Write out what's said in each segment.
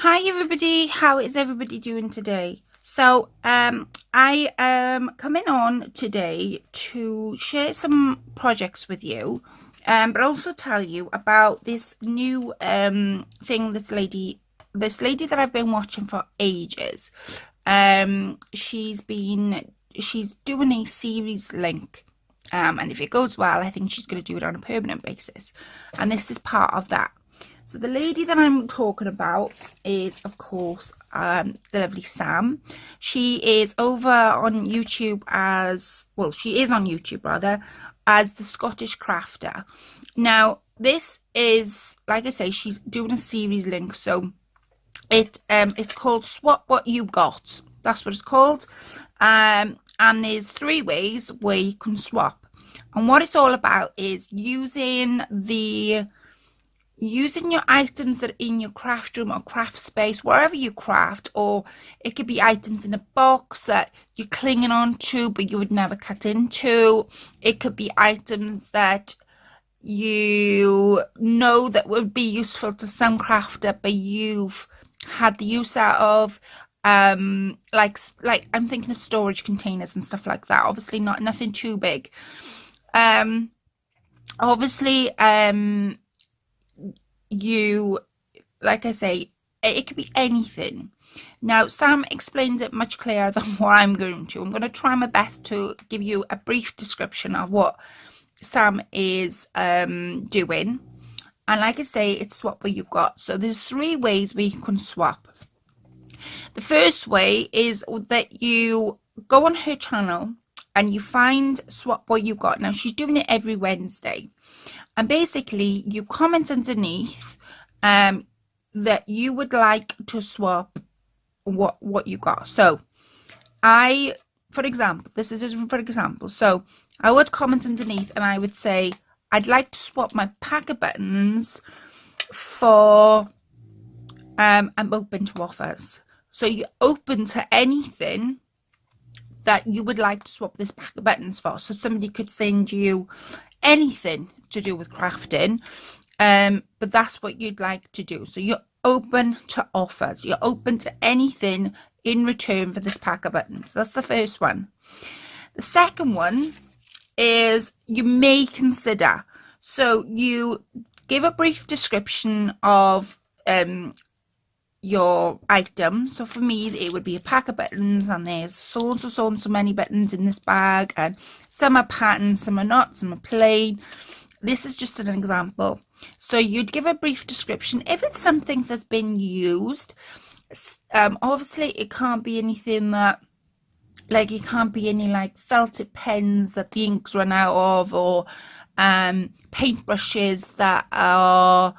Hi everybody, how is everybody doing today? I am coming on today to share some projects with you, but also tell you about this new thing this lady that I've been watching for ages. She's doing a series link. And if it goes well, I think she's going to do it on a permanent basis. And this is part of that. So the lady that I'm talking about is, of course, the lovely Sam. She is over on YouTube she is on YouTube rather, as the Scottish Crafter. Now, this is, like I say, she's doing a series link, so it's called Swap What You Got. That's what it's called. And there's 3 ways where you can swap. And what it's all about is using your items that are in your craft room or craft space, wherever you craft, or it could be items in a box that you're clinging on to but you would never cut into. It could be items that you know that would be useful to some crafter but you've had the use out of. Like I'm thinking of storage containers and stuff like that. Obviously nothing too big. um Obviously, you, like I say, it could be anything. Now, Sam explains it much clearer than what I'm going to. I'm going to try my best to give you a brief description of what Sam is doing. And like I say, it's swap where you've got. So there's 3 ways where you can swap. The first way is that you go on her channel and you find swap what you got. Now, she's doing it every Wednesday. And basically, you comment underneath that you would like to swap what you got. So, for example, this is just for example. So, I would comment underneath and I would say, I'd like to swap my packer buttons for, I'm open to offers. So, you're open to anything that you would like to swap this pack of buttons for. So somebody could send you anything to do with crafting, but that's what you'd like to do. So you're open to offers. You're open to anything in return for this pack of buttons. That's the first one. The second one is you may consider. So you give a brief description of your item. So for me, it would be a pack of buttons, and there's so and so many buttons in this bag, and some are patterned, some are not, some are plain. This is just an example. So you'd give a brief description. If it's something that's been used, obviously it can't be anything that, like, it can't be any like felted pens that the ink's run out of, or paintbrushes that are,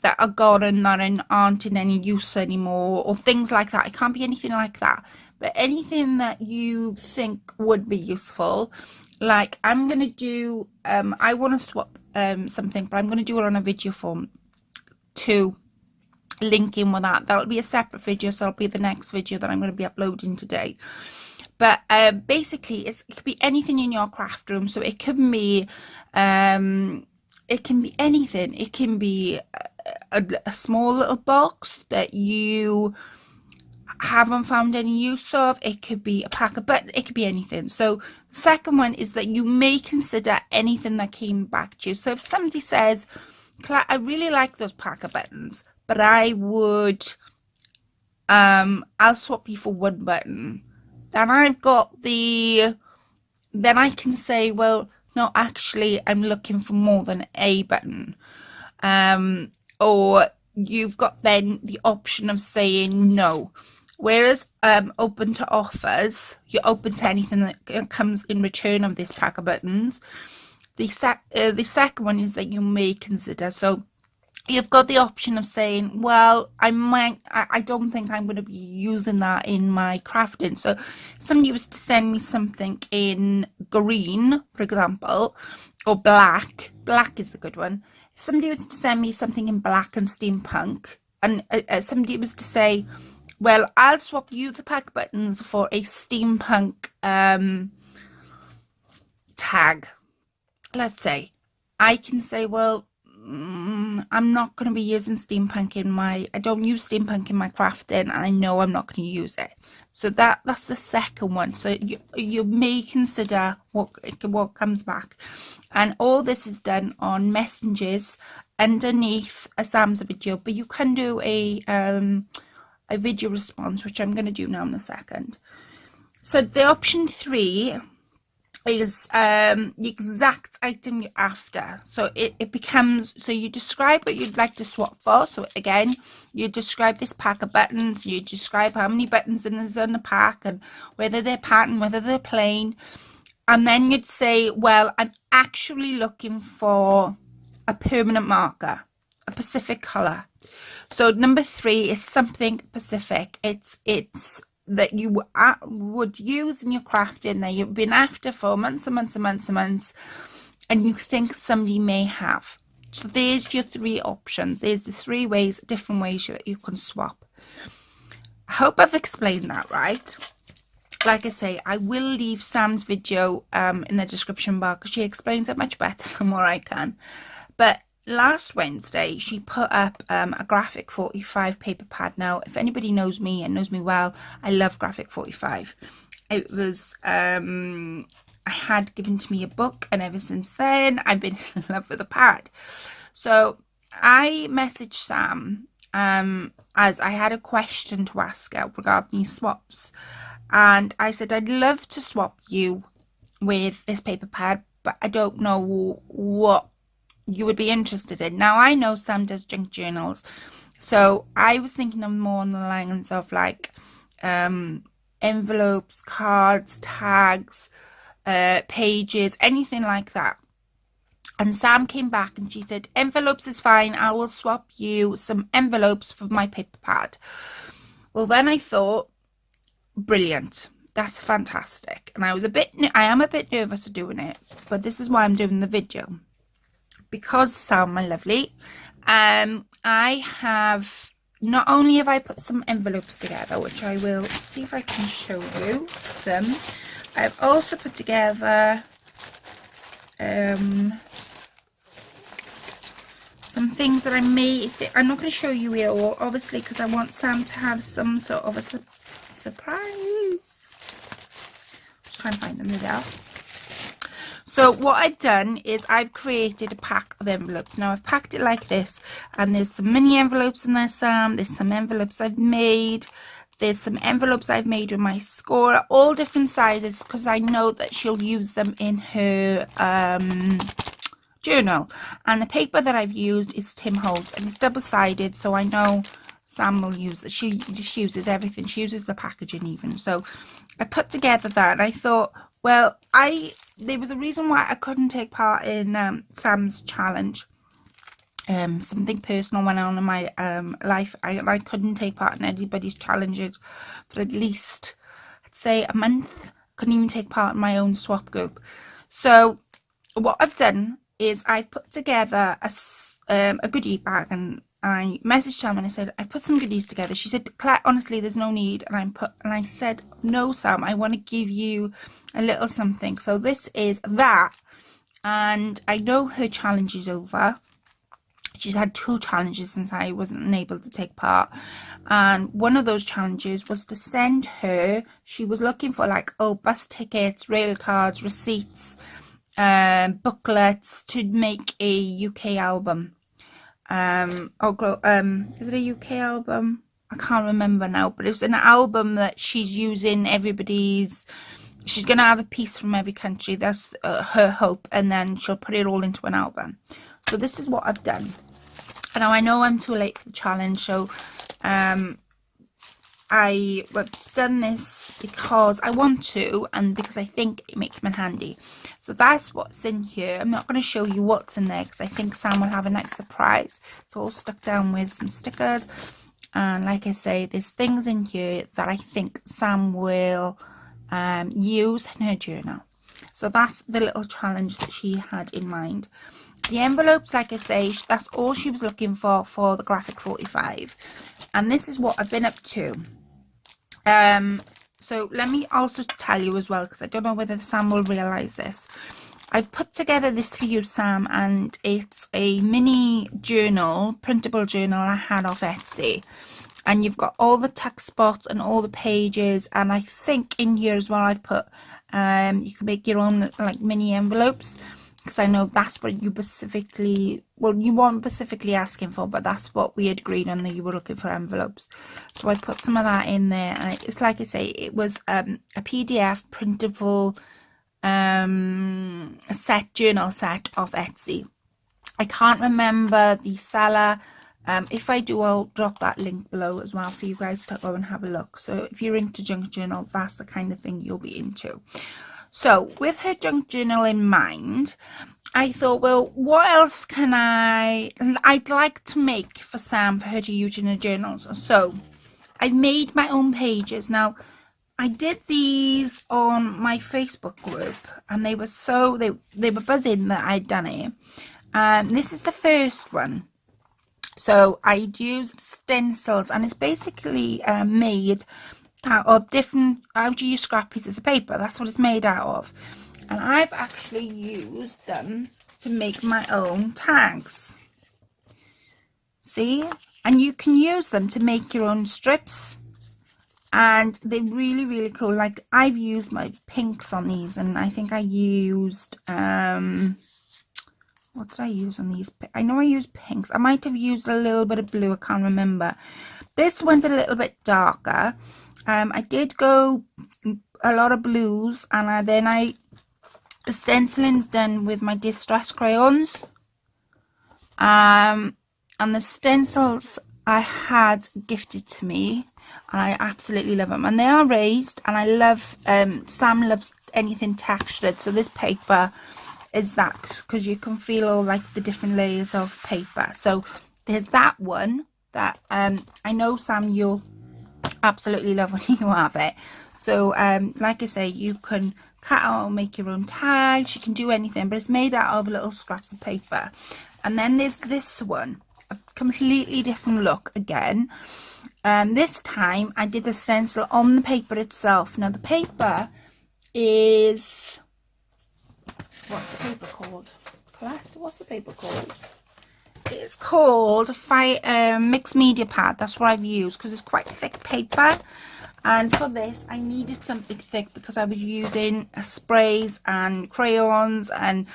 that are gone and that aren't in any use anymore, or things like that. It can't be anything like that, but anything that you think would be useful. Like, I'm gonna do, I want to swap something, but I'm gonna do it on a video form to link in with that. That'll be a separate video, so it'll be the next video that I'm going to be uploading today. But basically, it could be anything in your craft room. So it can be anything. It can be a small little box that you haven't found any use of. It could be a pack of buttons. It could be anything. So the second one is that you may consider anything that came back to you. So if somebody says, I really like those pack of buttons, but I would, I'll swap you for 1 button. Then I can say, well, no, actually, I'm looking for more than a button. Or you've got then the option of saying no. Whereas open to offers, you're open to anything that comes in return of this pack of buttons. The second one is that you may consider. So you've got the option of saying, well, I don't think I'm going to be using that in my crafting. So if somebody was to send me something in green, for example, or black is the good one. If somebody was to send me something in black and steampunk, and somebody was to say, well, I'll swap you the pack buttons for a steampunk tag, let's say, I can say, well, I'm not going to be using steampunk in my, I don't use steampunk in my crafting, and I know I'm not going to use it. So that's the second one. So you may consider what comes back. And all this is done on messages underneath a Sam's video, but you can do a video response, which I'm going to do now in a second. So the option 3 is the exact item you're after. So it becomes, so you describe what you'd like to swap for. So again, you describe this pack of buttons, you describe how many buttons is in the pack and whether they're pattern, whether they're plain. And then you'd say, well, I'm actually looking for a permanent marker, a specific color. So number 3 is something specific. It's that you would use in your crafting, that you've been after for months and months and months and months, and you think somebody may have. So there's your 3 options. There's the 3 ways, different ways that you can swap. I hope I've explained that right. Like I say, I will leave Sam's video in the description bar, because she explains it much better than what I can. But last Wednesday, she put up a Graphic 45 paper pad. Now, if anybody knows me and knows me well, I love Graphic 45. It was, I had given to me a book, and ever since then, I've been in love with the pad. So I messaged Sam as I had a question to ask her regarding these swaps. And I said, I'd love to swap you with this paper pad, but I don't know what you would be interested in. Now, I know Sam does junk journals, so I was thinking of more on the lines of like envelopes, cards, tags, pages, anything like that. And Sam came back and she said, envelopes is fine, I will swap you some envelopes for my paper pad. Well, then I thought, brilliant, that's fantastic. And I am a bit nervous of doing it, but this is why I'm doing the video. Because Sam, my lovely, I have, not only have I put some envelopes together, which I will see if I can show you them, I've also put together some things that I made. I'm not going to show you it all, obviously, because I want Sam to have some sort of a surprise. Just try and find them there. So what I've done is I've created a pack of envelopes. Now I've packed it like this, and there's some mini envelopes in there, Sam. There's some envelopes I've made. There's some envelopes I've made with my score, all different sizes, because I know that she'll use them in her journal. And the paper that I've used is Tim Holtz, and it's double-sided, so I know Sam will use it. She just uses everything. She uses the packaging even. So I put together that, and I thought, well, there was a reason why I couldn't take part in Sam's challenge. Something personal went on in my life. I couldn't take part in anybody's challenges for at least, I'd say, a month. Couldn't even take part in my own swap group. So what I've done is I've put together a goodie bag, and I messaged Sam and I said, I put some goodies together. She said, Claire, honestly, there's no need. And I said, no, Sam, I want to give you a little something. So this is that. And I know her challenge is over. She's had 2 challenges since I wasn't able to take part. And one of those challenges was to send her, she was looking for like, bus tickets, rail cards, receipts, booklets to make a UK album. Is it a UK album? I can't remember now, but it was an album that she's using she's going to have a piece from every country. That's her hope, and then she'll put it all into an album. So this is what I've done. Now I know I'm too late for the challenge, so I've done this because I want to, and because I think it makes them handy. So that's what's in here. I'm not going to show you what's in there because I think Sam will have a nice surprise. It's all stuck down with some stickers, and like I say, there's things in here that I think Sam will use in her journal. So that's the little challenge that she had in mind. The envelopes, like I say, that's all she was looking for the Graphic 45. And this is what I've been up to. So let me also tell you as well, because I don't know whether Sam will realise this. I've put together this for you, Sam, and it's a mini journal, printable journal I had off Etsy. And you've got all the text spots and all the pages, and I think in here as well I've put you can make your own like mini envelopes, because I know that's what you specifically, well, you weren't specifically asking for, but that's what we had agreed on, that you were looking for envelopes. So I put some of that in there, and it's like I say, it was a PDF printable journal set off Etsy. I can't remember the seller. If I do, I'll drop that link below as well for you guys to go and have a look. So if you're into junk journal, that's the kind of thing you'll be into. So with her junk journal in mind, I thought, well, what else can I'd like to make for Sam for her to use in her journals. So I've made my own pages. Now, I did these on my Facebook group, and they were they were buzzing that I'd done it. This is the first one. So I'd used stencils, and it's basically made out of different, how do you scrap pieces of paper? That's what it's made out of. And I've actually used them to make my own tags. See? And you can use them to make your own strips. And they're really, really cool. Like, I've used my pinks on these, and I think I used, what did I use on these? I know I used pinks. I might have used a little bit of blue. I can't remember. This one's a little bit darker. I did go a lot of blues, and the stenciling's done with my Distress crayons. And the stencils I had gifted to me, and I absolutely love them. And they are raised, and I love, Sam loves anything textured, so this paper is that, because you can feel all like the different layers of paper. So there's that one that I know, Sam, you'll absolutely love when you have it. So like I say, you can cut out and make your own tags, you can do anything, but it's made out of little scraps of paper. And then there's this one, a completely different look again. This time I did the stencil on the paper itself. Now the paper is, what's the paper called? Colette, what's the paper called? It's called Mixed Media Pad. That's what I've used, because it's quite thick paper. And for this, I needed something thick because I was using sprays and crayons, and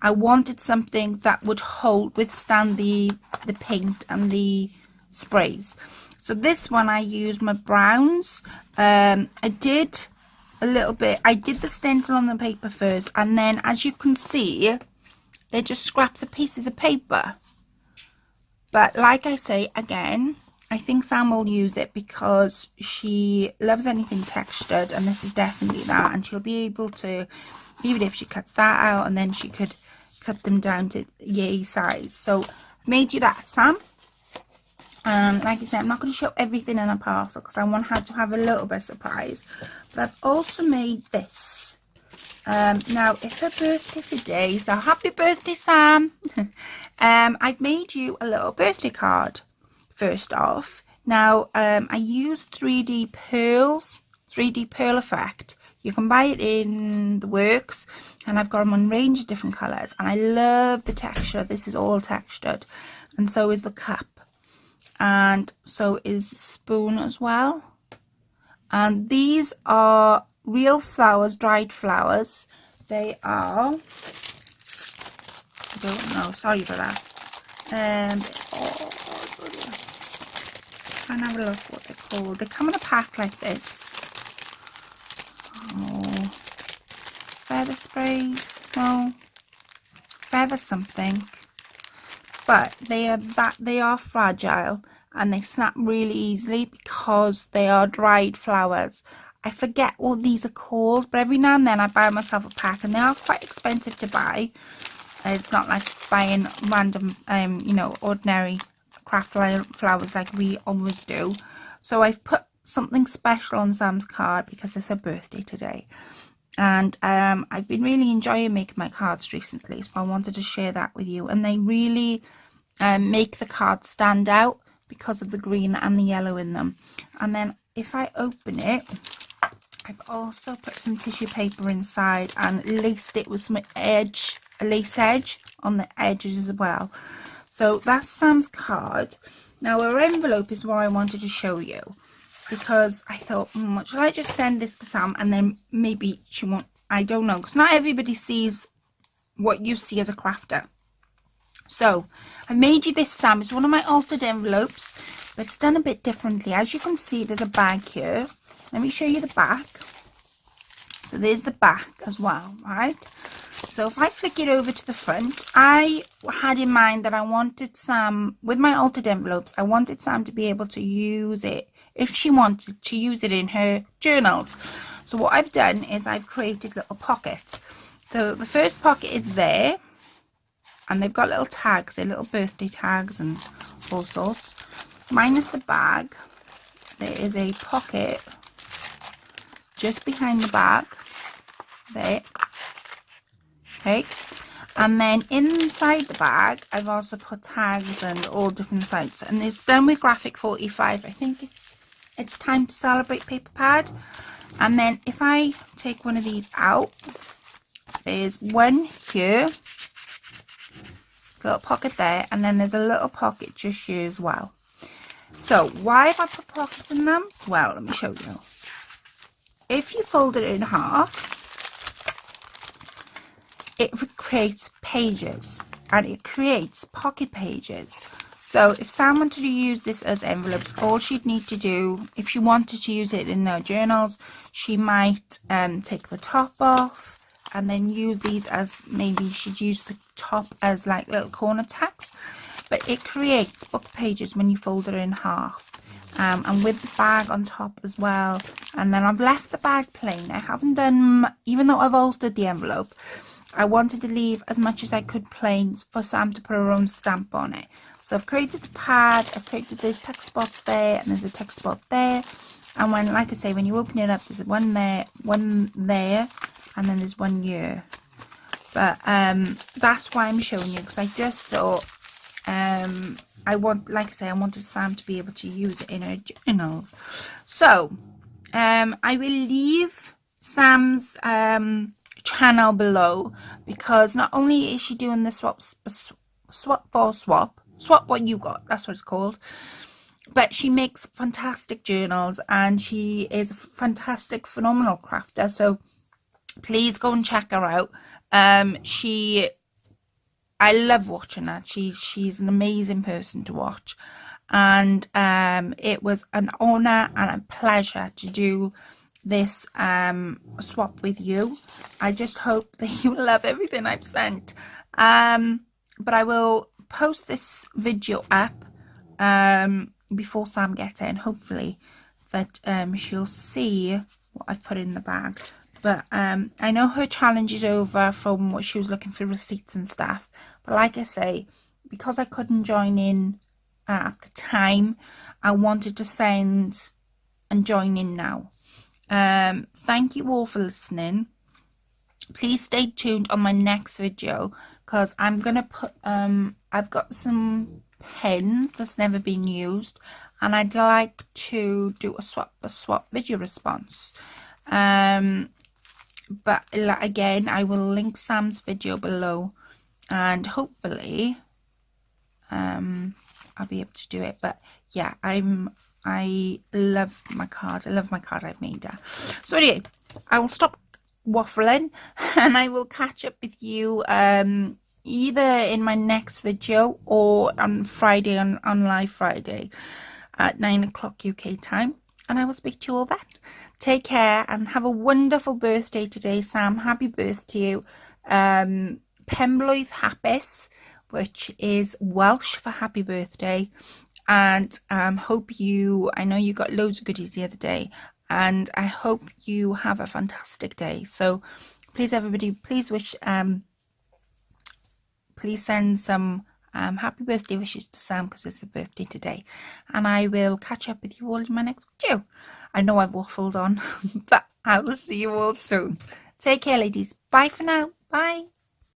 I wanted something that would withstand the paint and the sprays. So this one, I used my browns. I did a little bit. I did the stencil on the paper first, and then, as you can see, they're just scraps of pieces of paper. But like I say, again, I think Sam will use it because she loves anything textured, and this is definitely that. And she'll be able to, even if she cuts that out, and then she could cut them down to yay size. So I've made you that, Sam. And like I said, I'm not going to show everything in a parcel because I want her to have a little bit of surprise. But I've also made this. Now, it's her birthday today, so happy birthday, Sam. I've made you a little birthday card, first off. Now, I used 3D pearls, 3D pearl effect. You can buy it in the works, and I've got them on a range of different colours. And I love the texture. This is all textured, and so is the cup. And so is the spoon as well. And these are real flowers, dried flowers. They are, I don't know, sorry for that. Oh, try and have a look what they're called. They come in a pack like this. Oh, feather sprays, no, feather something. But they are fragile, and they snap really easily because they are dried flowers. I forget what these are called, but every now and then I buy myself a pack, and they are quite expensive to buy. It's not like buying random, you know, ordinary craft flowers like we always do. So I've put something special on Sam's card because it's her birthday today. And I've been really enjoying making my cards recently, so I wanted to share that with you. And they really make the cards stand out because of the green and the yellow in them. And then if I open it, I've also put some tissue paper inside and laced it with some edge, a lace edge on the edges as well. So that's Sam's card. Now her envelope is what I wanted to show you, because I thought, shall I just send this to Sam and then maybe she won't, I don't know, because not everybody sees what you see as a crafter. So I made you this, Sam. It's one of my altered envelopes, but it's done a bit differently. As you can see, there's a bag here. Let me show you the back. So there's the back as well, right? So if I flick it over to the front, I had in mind that I wanted Sam, with my altered envelopes, I wanted Sam to be able to use it, if she wanted to use it in her journals. So what I've done is I've created little pockets. So the first pocket is there, and they've got little tags, they're little birthday tags and all sorts. Minus the bag, there is a pocket just behind the bag there. Okay, and then inside the bag I've also put tags and all different sides, and it's done with Graphic 45. I think it's Time to Celebrate paper pad. And then if I take one of these out, there's one here, little pocket there, and then there's a little pocket just here as well. So why have I put pockets in them? Well, let me show you. If you fold it in half, it creates pages, and it creates pocket pages. So if Sam wanted to use this as envelopes, all she'd need to do, if she wanted to use it in her journals, she might take the top off and then use these as, maybe she'd use the top as like little corner tags. But it creates book pages when you fold it in half, and with the bag on top as well. And then I've left the bag plain. I haven't done, even though I've altered the envelope, I wanted to leave as much as I could plain for Sam to put her own stamp on it. So I've created the pad, I've created these text spots there, and there's a text spot there. And when, like I say, when you open it up, there's one there, and then there's one here. But that's why I'm showing you, because I just thought, I wanted Sam to be able to use it in her journals. So I will leave Sam's channel below, because not only is she doing the swap what you got, that's what it's called, but she makes fantastic journals, and she is a fantastic, phenomenal crafter. So please go and check her out. I love watching her. She's an amazing person to watch, and it was an honor and a pleasure to do this swap with you. I just hope that you love everything I've sent. But I will post this video up before Sam gets in, hopefully that she'll see what I've put in the bag. But I know her challenge is over from what she was looking for, receipts and stuff. But like I say, because I couldn't join in at the time, I wanted to send and join in now. Thank you all for listening. Please stay tuned on my next video, because I'm gonna put I've got some pens that's never been used, and I'd like to do a swap video response. But again, I will link Sam's video below, and hopefully I'll be able to do it. But yeah, I love my card. I love my card I've made her. So anyway, I will stop waffling, and I will catch up with you either in my next video or on Friday, on Live Friday at 9 o'clock UK time, and I will speak to you all then. Take care and have a wonderful birthday today, Sam. Happy birthday to you. Penblwydd Hapus, which is Welsh for happy birthday. And hope you, I know you got loads of goodies the other day, and I hope you have a fantastic day. So please, everybody, please wish, please send some happy birthday wishes to Sam, because it's a birthday today. And I will catch up with you all in my next video. I know I've waffled on, but I will see you all soon. Take care, ladies. Bye for now. Bye.